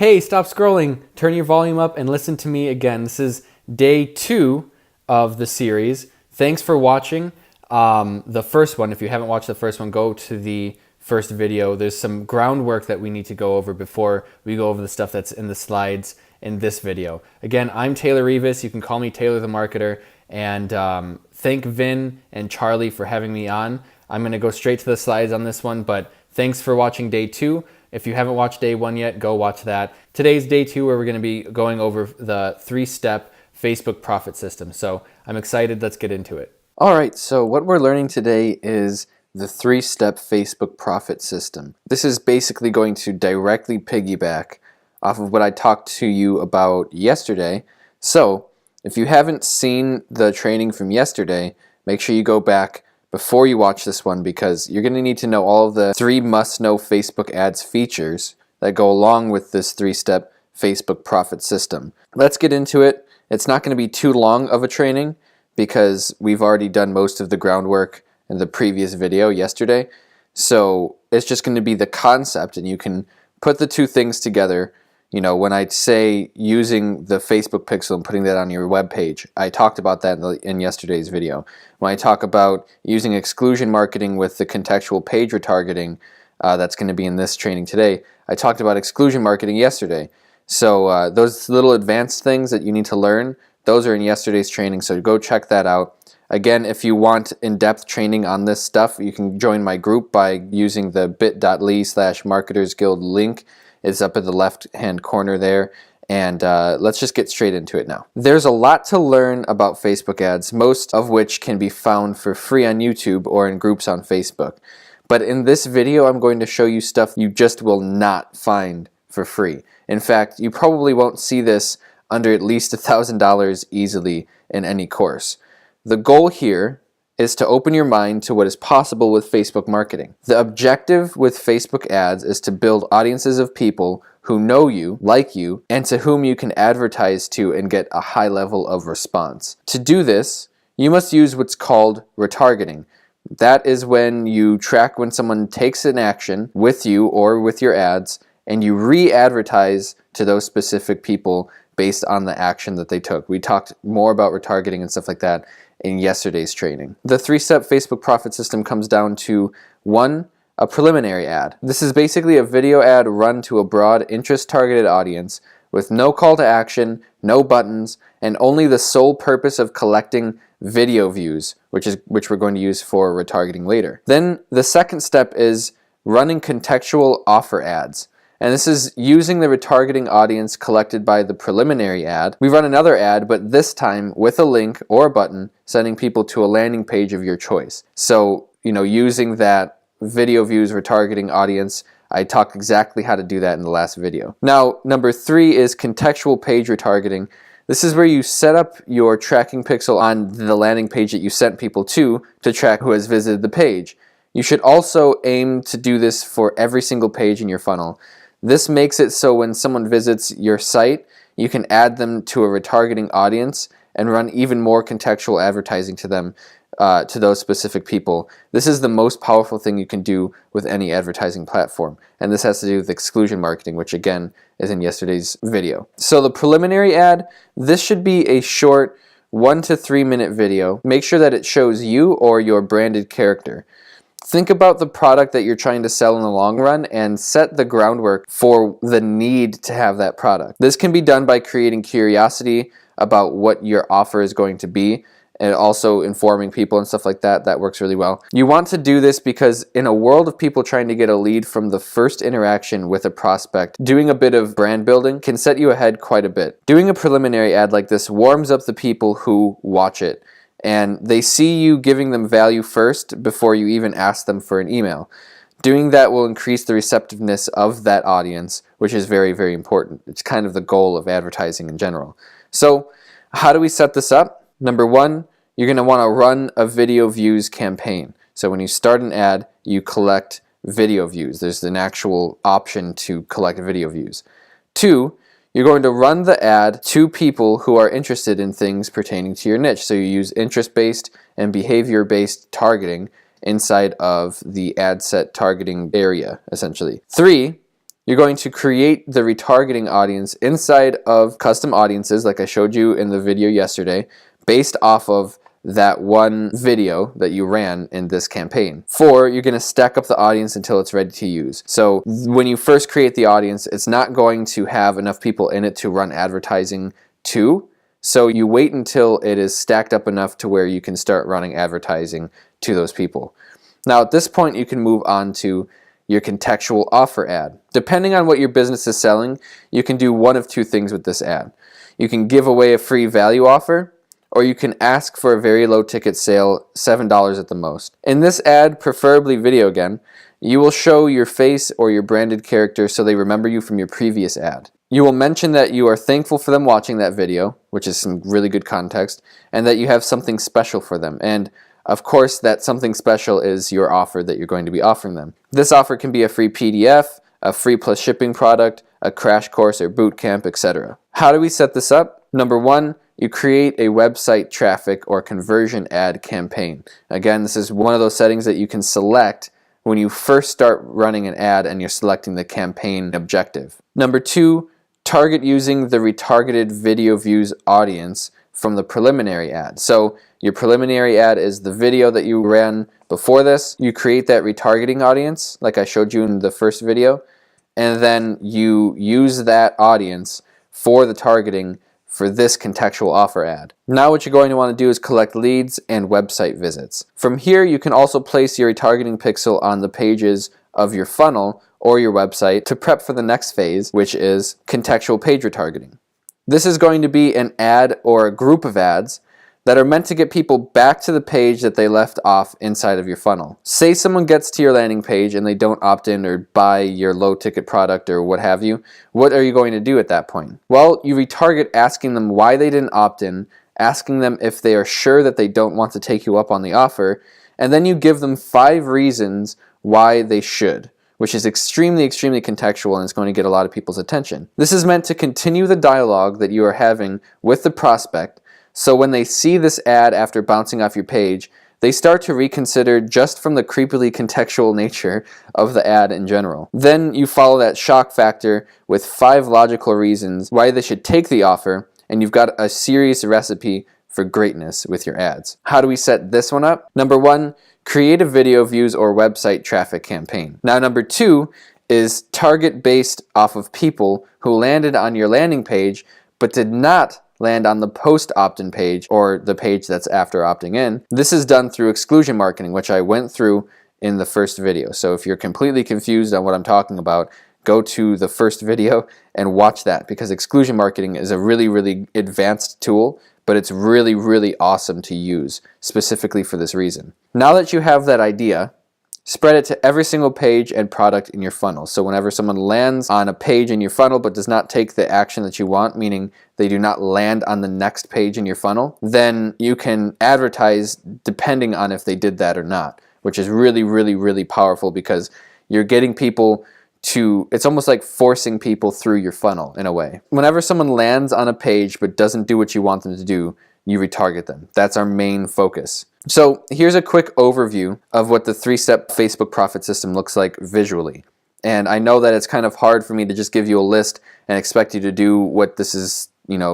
Hey, stop scrolling, turn your volume up and listen to me again. This is day 2 of the series. Thanks for watching the first one. If you haven't watched the first one, go to the first video. There's some groundwork that we need to go over before we go over the stuff that's in the slides in this video. Again, I'm Taylor Rivas. You can call me Taylor the Marketer. And thank Vin and Charlie for having me on. I'm going to go straight to the slides on this one, but thanks for watching day 2. If you haven't watched day 1 yet, go watch that. Today's day 2 where we're going to be going over the 3-step Facebook profit system. So I'm excited. Let's get into it. All right, so what we're learning today is the 3-step Facebook profit system. This is basically going to directly piggyback off of what I talked to you about yesterday. So if you haven't seen the training from yesterday, make sure you go back before you watch this one, because you're going to need to know all of the 3 must-know Facebook ads features that go along with this 3-step Facebook profit system. Let's get into it. It's not going to be too long of a training because we've already done most of the groundwork in the previous video yesterday. So it's just going to be the concept, and you can put the 2 things together. You know, when I say using the Facebook pixel and putting that on your web page, I talked about that in yesterday's video. When I talk about using exclusion marketing with the contextual page retargeting, that's going to be in this training today, I talked about exclusion marketing yesterday. So those little advanced things that you need to learn, those are in yesterday's training, so go check that out. Again, if you want in-depth training on this stuff, you can join my group by using the bit.ly/marketersguild link. It's up at the left-hand corner there, and let's just get straight into it now. There's a lot to learn about Facebook ads, most of which can be found for free on YouTube or in groups on Facebook. But in this video, I'm going to show you stuff you just will not find for free. In fact, you probably won't see this under at least $1,000 easily in any course. The goal here is to open your mind to what is possible with Facebook marketing. The objective with Facebook ads is to build audiences of people who know you, like you, and to whom you can advertise to and get a high level of response. To do this, you must use what's called retargeting. That is when you track when someone takes an action with you or with your ads, and you re-advertise to those specific people based on the action that they took. We talked more about retargeting and stuff like that in yesterday's training. The 3-step Facebook profit system comes down to 1, a preliminary ad. This is basically a video ad run to a broad interest-targeted audience with no call to action, no buttons, and only the sole purpose of collecting video views, which we're going to use for retargeting later. Then the second step is running contextual offer ads. And this is using the retargeting audience collected by the preliminary ad. We run another ad, but this time with a link or a button, sending people to a landing page of your choice. So, you know, using that video views retargeting audience, I talked exactly how to do that in the last video. Now, number 3 is contextual page retargeting. This is where you set up your tracking pixel on the landing page that you sent people to track who has visited the page. You should also aim to do this for every single page in your funnel. This makes it so when someone visits your site, you can add them to a retargeting audience and run even more contextual advertising to them, to those specific people. This is the most powerful thing you can do with any advertising platform. And this has to do with exclusion marketing, which again is in yesterday's video. So the preliminary ad, this should be a short 1 to 3 minute video. Make sure that it shows you or your branded character. Think about the product that you're trying to sell in the long run and set the groundwork for the need to have that product. This can be done by creating curiosity about what your offer is going to be, and also informing people and stuff like that. That works really well. You want to do this because in a world of people trying to get a lead from the first interaction with a prospect, doing a bit of brand building can set you ahead quite a bit. Doing a preliminary ad like this warms up the people who watch it, and they see you giving them value first before you even ask them for an email. Doing that will increase the receptiveness of that audience, which is very, very important. It's kind of the goal of advertising in general. So how do we set this up? Number 1, you're going to want to run a video views campaign. So when you start an ad, you collect video views. There's an actual option to collect video views. 2, you're going to run the ad to people who are interested in things pertaining to your niche. So you use interest-based and behavior-based targeting inside of the ad set targeting area, essentially. 3, You're going to create the retargeting audience inside of custom audiences, like I showed you in the video yesterday, based off of that one video that you ran in this campaign. 4, you're going to stack up the audience until it's ready to use. So when you first create the audience, it's not going to have enough people in it to run advertising to. So you wait until it is stacked up enough to where you can start running advertising to those people. Now at this point, you can move on to your contextual offer ad. Depending on what your business is selling, you can do one of two things with this ad. You can give away a free value offer, or you can ask for a very low ticket sale, $7 at the most. In this ad, preferably video again, you will show your face or your branded character so they remember you from your previous ad. You will mention that you are thankful for them watching that video, which is some really good context, and that you have something special for them. And of course, that something special is your offer that you're going to be offering them. This offer can be a free PDF, a free plus shipping product, a crash course or boot camp, etc. How do we set this up? Number 1, you create a website traffic or conversion ad campaign. Again, this is one of those settings that you can select when you first start running an ad and you're selecting the campaign objective. Number 2, target using the retargeted video views audience from the preliminary ad. So your preliminary ad is the video that you ran before this. You create that retargeting audience like I showed you in the first video, and then you use that audience for the targeting for this contextual offer ad. Now what you're going to want to do is collect leads and website visits. From here, you can also place your retargeting pixel on the pages of your funnel or your website to prep for the next phase, which is contextual page retargeting. This is going to be an ad or a group of ads that are meant to get people back to the page that they left off inside of your funnel. Say someone gets to your landing page and they don't opt in or buy your low ticket product or what have you. What are you going to do at that point? Well, you retarget asking them why they didn't opt in, asking them if they are sure that they don't want to take you up on the offer, and then you give them 5 reasons why they should, which is extremely contextual and it's going to get a lot of people's attention. This is meant to continue the dialogue that you are having with the prospect, so when they see this ad after bouncing off your page, they start to reconsider just from the creepily contextual nature of the ad in general. Then you follow that shock factor with 5 logical reasons why they should take the offer, and you've got a serious recipe for greatness with your ads. How do we set this one up? Number 1, create a video views or website traffic campaign. Now number 2 is target based off of people who landed on your landing page but did not land on the post opt-in page or the page that's after opting in. This is done through exclusion marketing, which I went through in the first video. So if you're completely confused on what I'm talking about, go to the first video and watch that, because exclusion marketing is a really advanced tool, but it's really awesome to use specifically for this reason. Now that you have that idea, spread it to every single page and product in your funnel. So whenever someone lands on a page in your funnel but does not take the action that you want, meaning they do not land on the next page in your funnel, then you can advertise depending on if they did that or not, which is really powerful, because you're getting people to, it's almost like forcing people through your funnel in a way. Whenever someone lands on a page but doesn't do what you want them to do, you retarget them. That's our main focus. So here's a quick overview of what the 3-step Facebook profit system looks like visually. And I know that it's kind of hard for me to just give you a list and expect you to do what this is,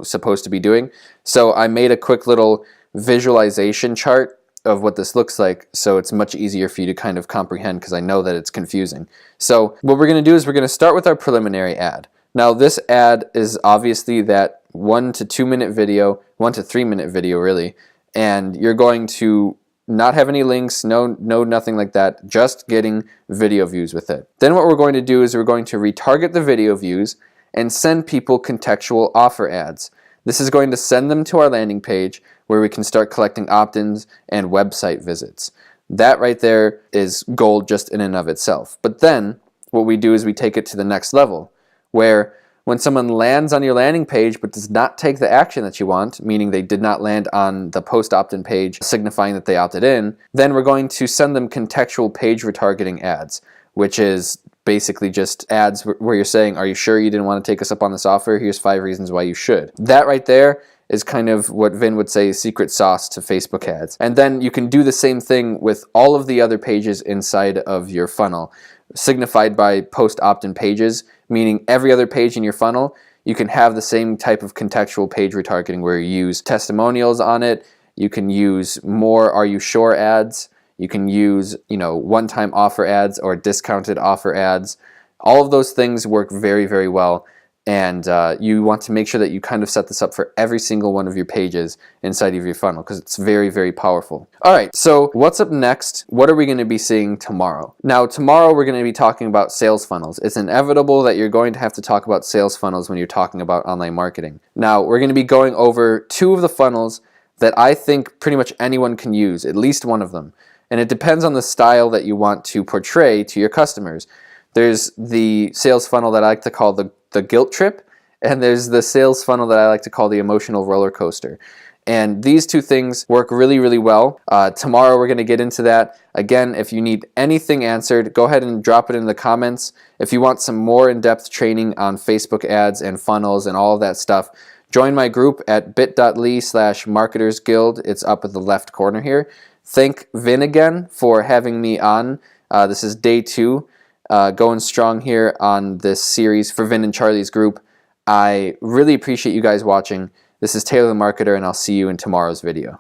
supposed to be doing. So I made a quick little visualization chart of what this looks like, so it's much easier for you to kind of comprehend, because I know that it's confusing. So what we're going to do is we're going to start with our preliminary ad. Now this ad is obviously that 1 to 2 minute video, 1 to 3 minute video really, and you're going to not have any links, no nothing like that, just getting video views with it. Then what we're going to do is we're going to retarget the video views and send people contextual offer ads. This is going to send them to our landing page where we can start collecting opt-ins and website visits. That right there is gold just in and of itself. But then what we do is we take it to the next level, where when someone lands on your landing page but does not take the action that you want, meaning they did not land on the post opt-in page signifying that they opted in, then we're going to send them contextual page retargeting ads, which is basically just ads where you're saying, are you sure you didn't want to take us up on this offer? Here's 5 reasons why you should. That right there is kind of what Vin would say secret sauce to Facebook ads. And then you can do the same thing with all of the other pages inside of your funnel. signified by post opt-in pages, meaning every other page in your funnel, you can have the same type of contextual page retargeting where you use testimonials on it. You can use more "Are you sure" ads. You can use, one-time offer ads or discounted offer ads. All of those things work very, very well. And you want to make sure that you kind of set this up for every single one of your pages inside of your funnel because it's very, very powerful. All right, so what's up next? What are we going to be seeing tomorrow? Now, tomorrow we're going to be talking about sales funnels. It's inevitable that you're going to have to talk about sales funnels when you're talking about online marketing. Now, we're going to be going over 2 of the funnels that I think pretty much anyone can use, at least one of them. And it depends on the style that you want to portray to your customers. There's the sales funnel that I like to call the guilt trip, and there's the sales funnel that I like to call the emotional roller coaster. And these 2 things work really, really well. Tomorrow we're going to get into that. Again, if you need anything answered, go ahead and drop it in the comments. If you want some more in-depth training on Facebook ads and funnels and all of that stuff, join my group at bit.ly/marketersguild. It's up at the left corner here. Thank Vin again for having me on. This is day 2. Going strong here on this series for Vin and Charlie's group. I really appreciate you guys watching. This is Taylor the Marketer, and I'll see you in tomorrow's video.